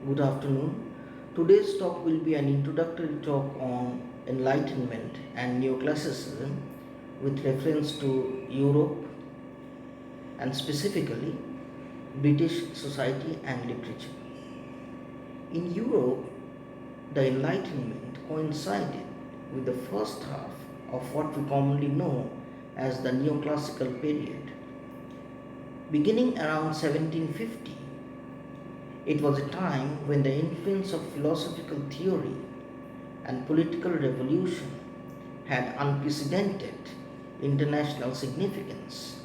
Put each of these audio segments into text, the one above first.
Good afternoon. Today's talk will be an introductory talk on Enlightenment and Neoclassicism with reference to Europe and specifically British society and literature. In Europe, the Enlightenment coincided with the first half of what we commonly know as the Neoclassical period. Beginning around 1750, it was a time when the influence of philosophical theory and political revolution had unprecedented international significance.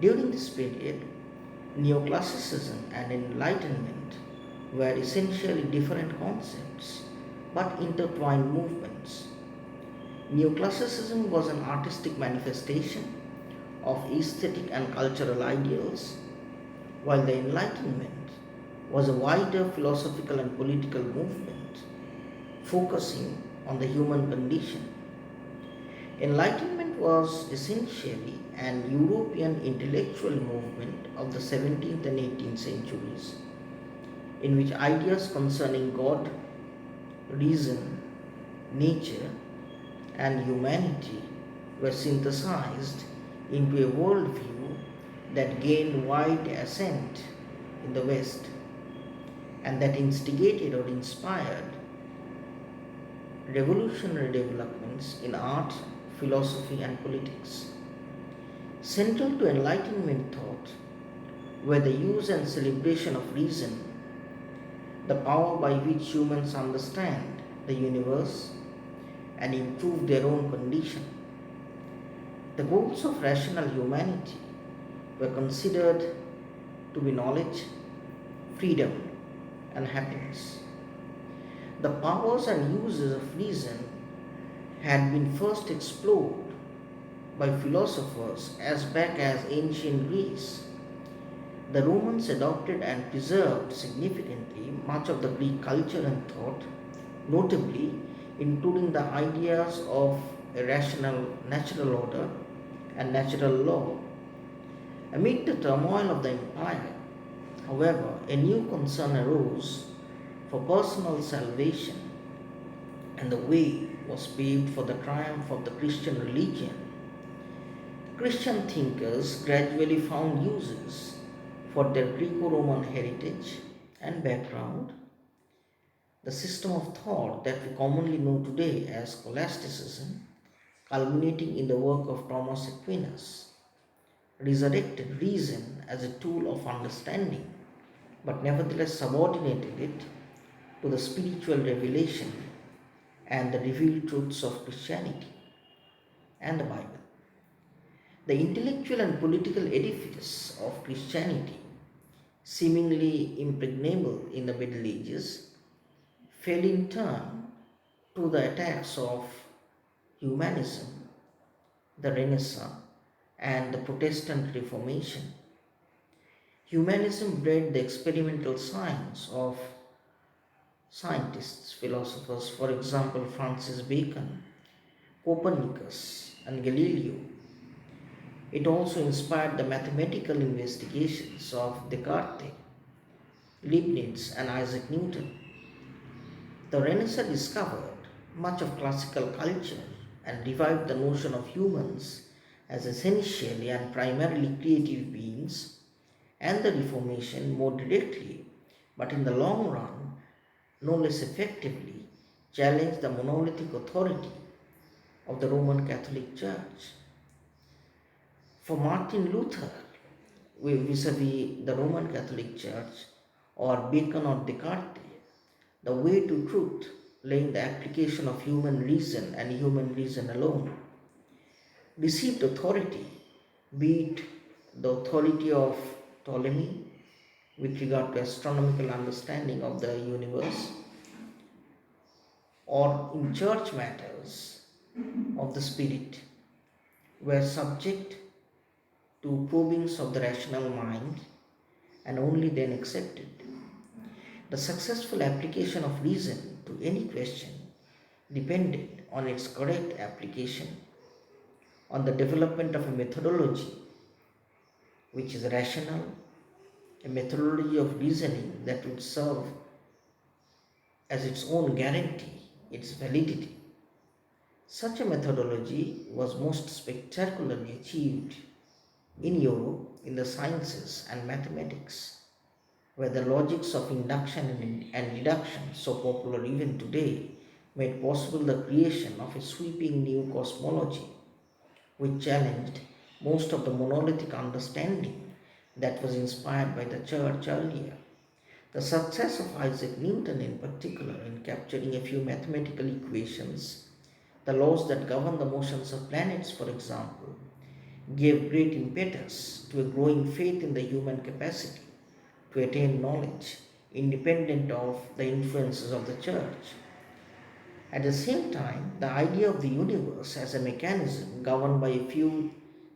During this period, Neoclassicism and Enlightenment were essentially different concepts but intertwined movements. Neoclassicism was an artistic manifestation of aesthetic and cultural ideals, while the Enlightenment was a wider philosophical and political movement focusing on the human condition. Enlightenment was essentially an European intellectual movement of the 17th and 18th centuries, in which ideas concerning God, reason, nature, and humanity were synthesized into a worldview that gained wide assent in the West and that instigated or inspired revolutionary developments in art, philosophy, and politics. Central to Enlightenment thought were the use and celebration of reason, the power by which humans understand the universe and improve their own condition. The goals of rational humanity were considered to be knowledge, freedom, and happiness. The powers and uses of reason had been first explored by philosophers as back as ancient Greece. The Romans adopted and preserved significantly much of the Greek culture and thought, notably including the ideas of a rational natural order and natural law. Amid the turmoil of the empire, however, a new concern arose for personal salvation, and the way was paved for the triumph of the Christian religion. Christian thinkers gradually found uses for their Greco-Roman heritage and background. The system of thought that we commonly know today as scholasticism, culminating in the work of Thomas Aquinas, resurrected reason as a tool of understanding, but nevertheless subordinated it to the spiritual revelation and the revealed truths of Christianity and the Bible. The intellectual and political edifice of Christianity, seemingly impregnable in the Middle Ages, fell in turn to the attacks of humanism, the Renaissance, and the Protestant Reformation. Humanism bred the experimental science of scientists, philosophers, for example, Francis Bacon, Copernicus, and Galileo. It also inspired the mathematical investigations of Descartes, Leibniz, and Isaac Newton. The Renaissance discovered much of classical culture and revived the notion of humans as essentially and primarily creative beings, and the Reformation more directly, but in the long run, no less effectively, challenged the monolithic authority of the Roman Catholic Church. For Martin Luther, vis-a-vis the Roman Catholic Church, or Bacon or Descartes, the way to truth lay in the application of human reason and human reason alone. Received authority, be it the authority of Ptolemy with regard to astronomical understanding of the universe, or in church matters of the spirit, were subject to probings of the rational mind and only then accepted. The successful application of reason to any question depended on its correct application, on the development of a methodology which is rational, a methodology of reasoning that would serve as its own guarantee its validity. Such a methodology was most spectacularly achieved in Europe in the sciences and mathematics, where the logics of induction and deduction, so popular even today, made possible the creation of a sweeping new cosmology which challenged most of the monolithic understanding that was inspired by the church earlier. The success of Isaac Newton, in particular, in capturing a few mathematical equations, the laws that govern the motions of planets, for example, gave great impetus to a growing faith in the human capacity to attain knowledge independent of the influences of the church. At the same time, the idea of the universe as a mechanism governed by a few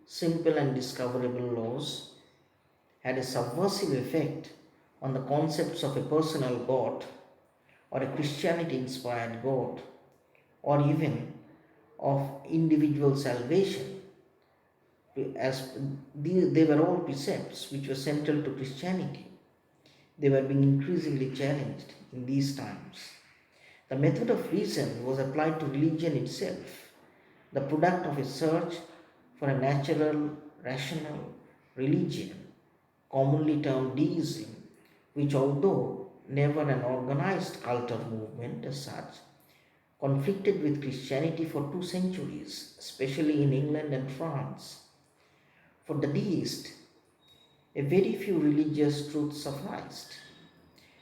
simple and discoverable laws had a subversive effect on the concepts of a personal God or a Christianity inspired God or even of individual salvation, as they were all precepts which were central to Christianity. They were being increasingly challenged in these times. The method of reason was applied to religion itself, the product of a search for a natural, rational religion, commonly termed deism, which, although never an organized cult or movement as such, conflicted with Christianity for 2 centuries, especially in England and France. For the deist, a very few religious truths sufficed,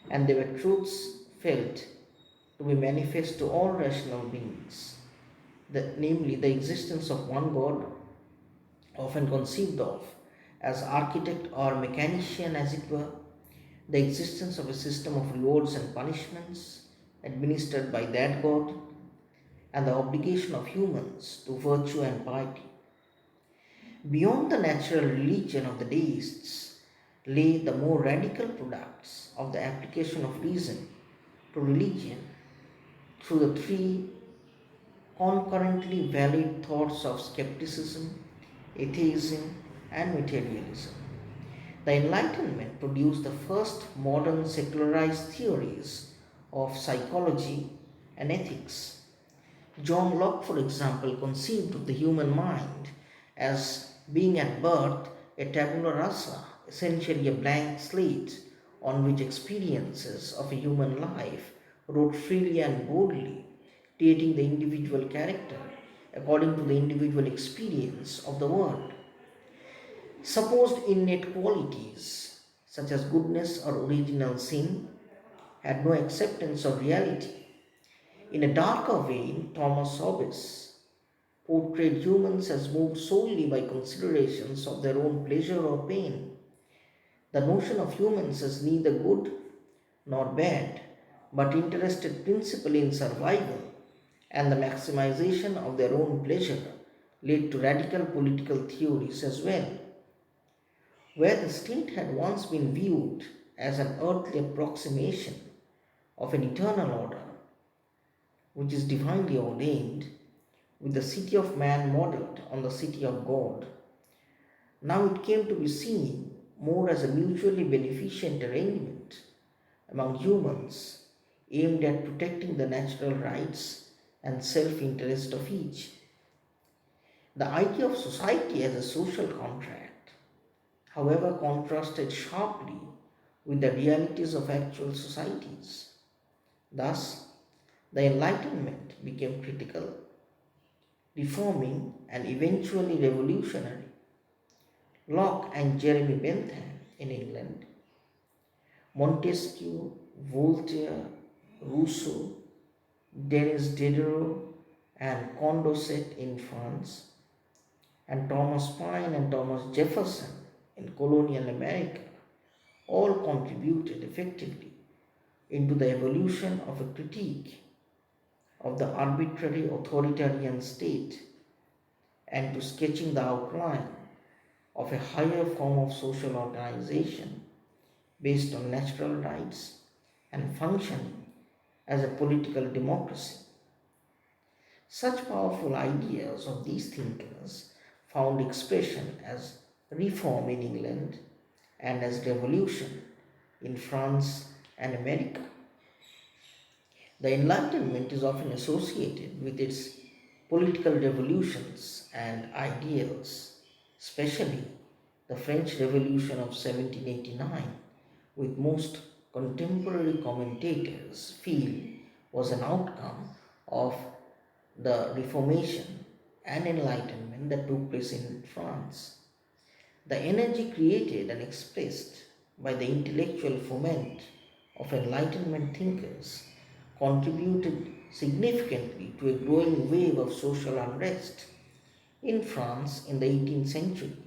and they were truths felt to be manifest to all rational beings, namely the existence of one God, often conceived of as architect or mechanician, as it were, the existence of a system of rewards and punishments administered by that God, and the obligation of humans to virtue and piety. Beyond the natural religion of the deists lay the more radical products of the application of reason to religion through the three concurrently valid thoughts of skepticism, atheism, and materialism. The Enlightenment produced the first modern secularized theories of psychology and ethics. John Locke, for example, conceived of the human mind as being at birth a tabula rasa, essentially a blank slate on which experiences of a human life wrote freely and boldly, creating the individual character according to the individual experience of the world. Supposed innate qualities, such as goodness or original sin, had no acceptance of reality. In a darker vein, Thomas Hobbes portrayed humans as moved solely by considerations of their own pleasure or pain. The notion of humans as neither good nor bad, but interested principally in survival and the maximization of their own pleasure, led to radical political theories as well. Where the state had once been viewed as an earthly approximation of an eternal order, which is divinely ordained, with the city of man modeled on the city of God, now it came to be seen more as a mutually beneficent arrangement among humans aimed at protecting the natural rights and self interest of each. The idea of society as a social contract, however, contrasted sharply with the realities of actual societies. Thus, the Enlightenment became critical, reforming, and eventually revolutionary. Locke and Jeremy Bentham in England, Montesquieu, Voltaire, Rousseau, Denis Diderot, and Condorcet in France, and Thomas Paine and Thomas Jefferson in colonial America all contributed effectively into the evolution of a critique of the arbitrary authoritarian state and to sketching the outline of a higher form of social organization based on natural rights and functioning as a political democracy. Such powerful ideas of these thinkers found expression as reform in England and as revolution in France and America. The Enlightenment is often associated with its political revolutions and ideals, especially the French Revolution of 1789, which most contemporary commentators feel was an outcome of the Reformation and Enlightenment that took place in France. The energy created and expressed by the intellectual foment of Enlightenment thinkers contributed significantly to a growing wave of social unrest in France in the 18th century.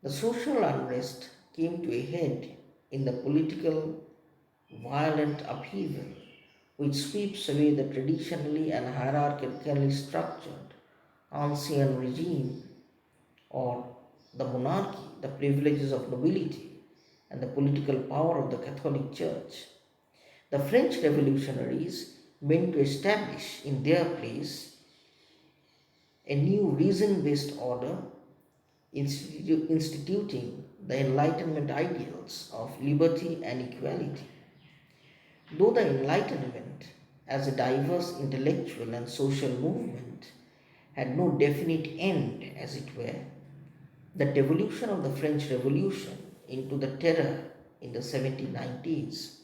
The social unrest came to a head in the political violent upheaval which sweeps away the traditionally and hierarchically structured ancien regime or the monarchy, the privileges of nobility, and the political power of the Catholic Church. The French revolutionaries meant to establish in their place a new reason based order, instituting the Enlightenment ideals of liberty and equality. Though the Enlightenment, as a diverse intellectual and social movement, had no definite end, as it were, the devolution of the French Revolution into the terror in the 1790s,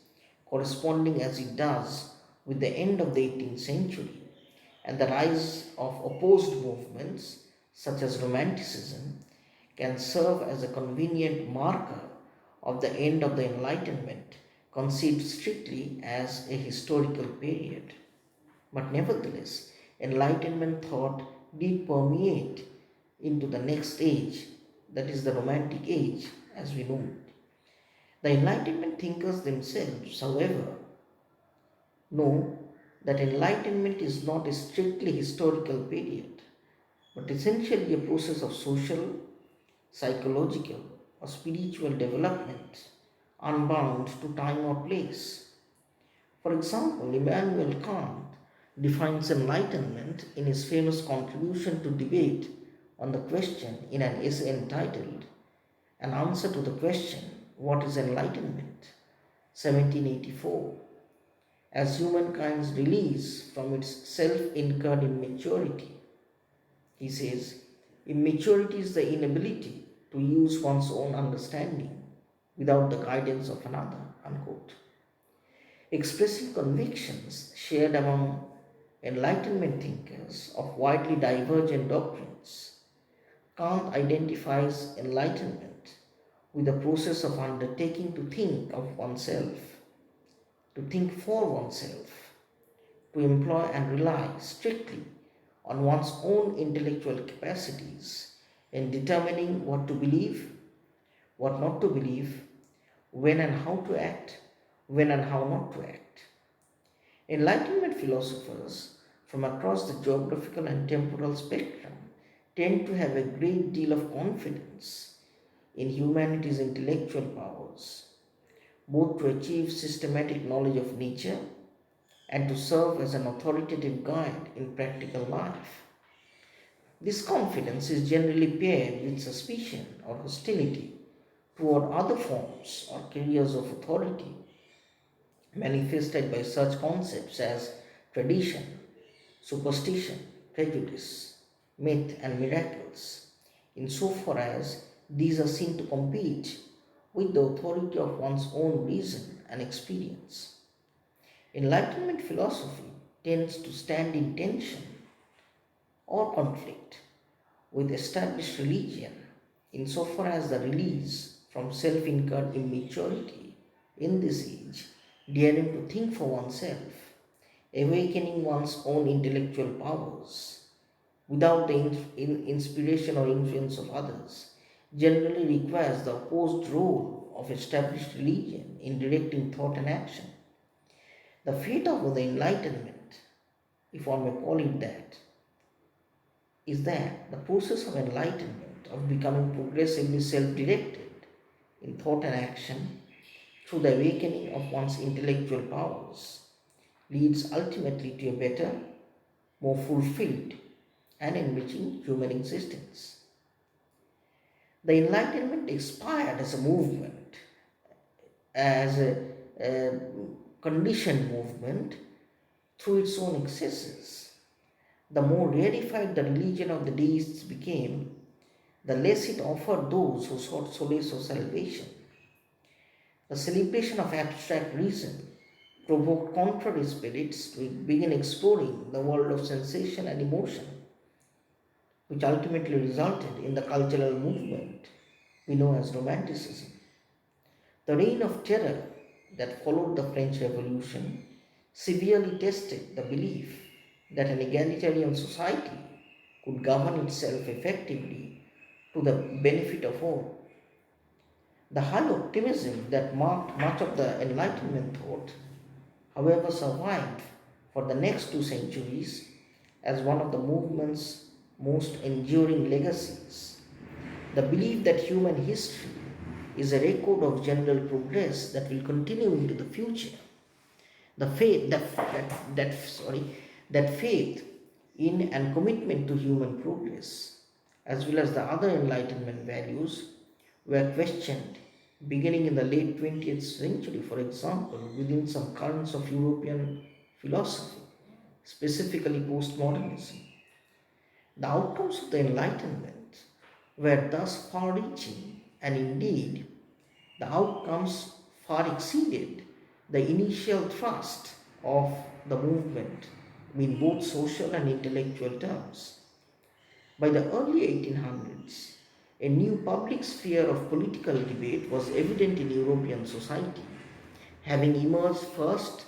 corresponding as it does with the end of the 18th century and the rise of opposed movements such as Romanticism, can serve as a convenient marker of the end of the Enlightenment, conceived strictly as a historical period. But nevertheless, Enlightenment thought did permeate into the next age, that is the Romantic Age as we know it. The Enlightenment thinkers themselves, however, know that Enlightenment is not a strictly historical period, but essentially a process of social, psychological, or spiritual development, unbound to time or place. For example, Immanuel Kant defines enlightenment in his famous contribution to debate on the question in an essay entitled An Answer to the Question, What is Enlightenment? 1784, as humankind's release from its self-incurred immaturity. He says, immaturity is the inability to use one's own understanding without the guidance of another. Unquote. Expressing convictions shared among Enlightenment thinkers of widely divergent doctrines, Kant identifies enlightenment with the process of undertaking to think of oneself, to think for oneself, to employ and rely strictly on one's own intellectual capacities in determining what to believe, what not to believe, when and how to act, when and how not to act. Enlightenment philosophers from across the geographical and temporal spectrum tend to have a great deal of confidence in humanity's intellectual powers, both to achieve systematic knowledge of nature and to serve as an authoritative guide in practical life. This confidence is generally paired with suspicion or hostility toward other forms or careers of authority, manifested by such concepts as tradition, superstition, prejudice, myth, and miracles, insofar as these are seen to compete with the authority of one's own reason and experience. Enlightenment philosophy tends to stand in tension or conflict with established religion insofar as the release from self-incurred immaturity in this age, daring to think for oneself, awakening one's own intellectual powers without the inspiration or influence of others, generally requires the opposed role of established religion in directing thought and action. The fate of the Enlightenment, if one may call it that, is that the process of enlightenment, of becoming progressively self-directed in thought and action through the awakening of one's intellectual powers, leads ultimately to a better, more fulfilled, and enriching human existence. The Enlightenment expired as a movement, as a conditioned movement through its own excesses. The more rarefied the religion of the deists became, the less it offered those who sought solace or salvation. The celebration of abstract reason provoked contrary spirits to begin exploring the world of sensation and emotion, which ultimately resulted in the cultural movement we know as Romanticism. The reign of terror that followed the French Revolution severely tested the belief that an egalitarian society could govern itself effectively to the benefit of all. The high optimism that marked much of the Enlightenment thought, however, survived for the next 2 centuries as one of the movement's most enduring legacies. The belief that human history is a record of general progress that will continue into the future. The faith that faith in and commitment to human progress, as well as the other Enlightenment values, were questioned beginning in the late 20th century, for example, within some currents of European philosophy, specifically postmodernism. The outcomes of the Enlightenment were thus far reaching, and indeed, the outcomes far exceeded the initial thrust of the movement in both social and intellectual terms. By the early 1800s, a new public sphere of political debate was evident in European society, having emerged first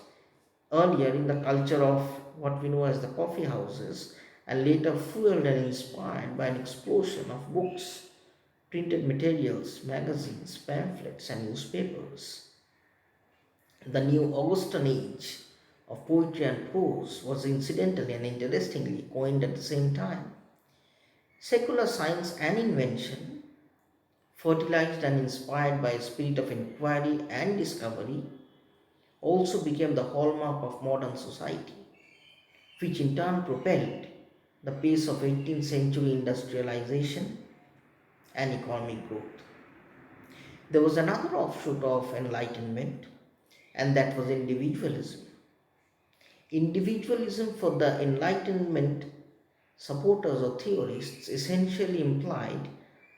earlier in the culture of what we know as the coffee houses, and later fueled and inspired by an explosion of books, printed materials, magazines, pamphlets, and newspapers. The new Augustan age of poetry and prose was incidentally and interestingly coined at the same time. Secular science and invention, fertilized and inspired by a spirit of inquiry and discovery, also became the hallmark of modern society, which in turn propelled the pace of 18th century industrialization and economic growth. There was another offshoot of Enlightenment, and that was individualism. Individualism for the Enlightenment supporters or theorists essentially implied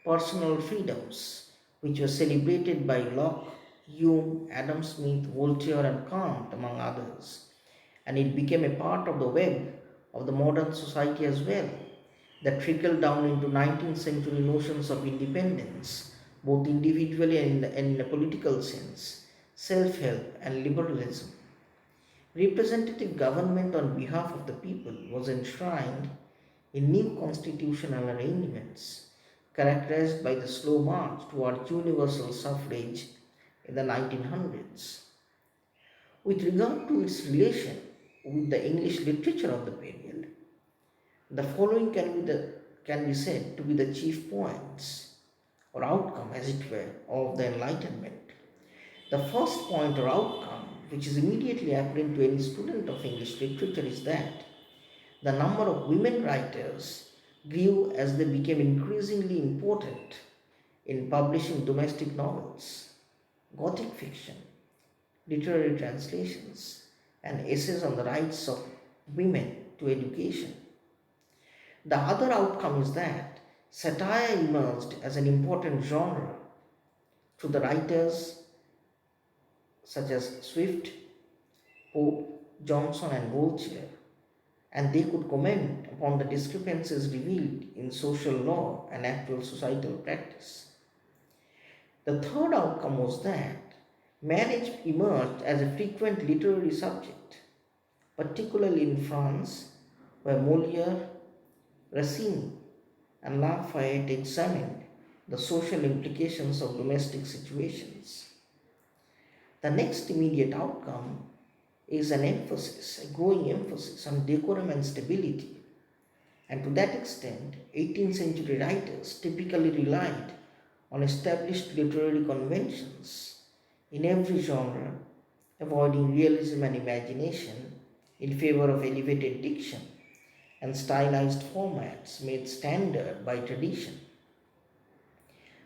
personal freedoms, which were celebrated by Locke, Hume, Adam Smith, Voltaire, and Kant, among others, and it became a part of the web of the modern society as well, that trickled down into 19th century notions of independence, both individually and in a political sense, self-help, and liberalism. Representative government on behalf of the people was enshrined in new constitutional arrangements, characterized by the slow march toward universal suffrage in the 1900s. With regard to its relation with the English literature of the period, the following can be said to be the chief points or outcome, as it were, of the Enlightenment. The first point or outcome, which is immediately apparent to any student of English literature, is that the number of women writers grew as they became increasingly important in publishing domestic novels, Gothic fiction, literary translations, and essays on the rights of women to education. The other outcome is that satire emerged as an important genre through the writers such as Swift, Pope, Johnson, and Voltaire, and they could comment upon the discrepancies revealed in social law and actual societal practice. The third outcome was that marriage emerged as a frequent literary subject, particularly in France, where Molière, Racine, and Lafayette examined the social implications of domestic situations. The next immediate outcome is a growing emphasis on decorum and stability, and to that extent, 18th century writers typically relied on established literary conventions in every genre, avoiding realism and imagination in favor of elevated diction and stylized formats made standard by tradition.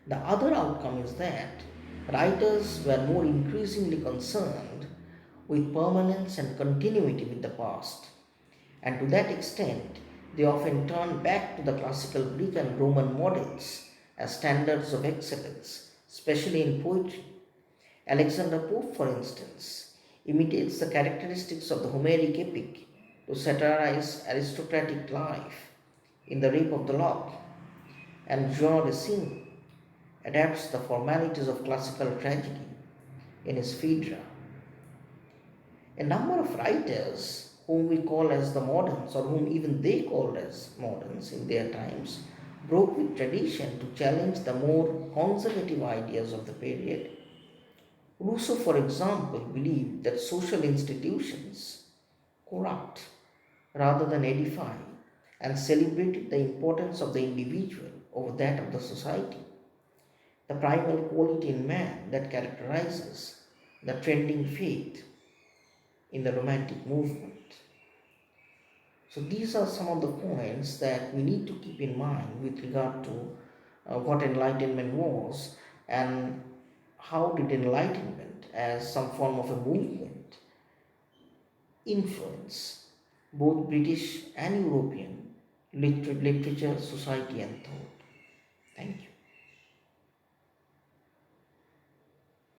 The other outcome is that writers were more increasingly concerned with permanence and continuity with the past. And to that extent, they often turn back to the classical Greek and Roman models as standards of excellence, especially in poetry. Alexander Pope, for instance, imitates the characteristics of the Homeric epic to satirize aristocratic life in The Rape of the Lock, and Jean Racine adapts the formalities of classical tragedy in his Phaedra. A number of writers whom we call as the moderns, or whom even they called as moderns in their times, broke with tradition to challenge the more conservative ideas of the period. Rousseau, for example, believed that social institutions corrupt rather than edify, and celebrated the importance of the individual over that of the society, the primal quality in man that characterizes the trending faith in the Romantic movement. So, these are some of the points that we need to keep in mind with regard to what Enlightenment was, and how did Enlightenment, as some form of a movement, influence both British and European literature, society, and thought. Thank you.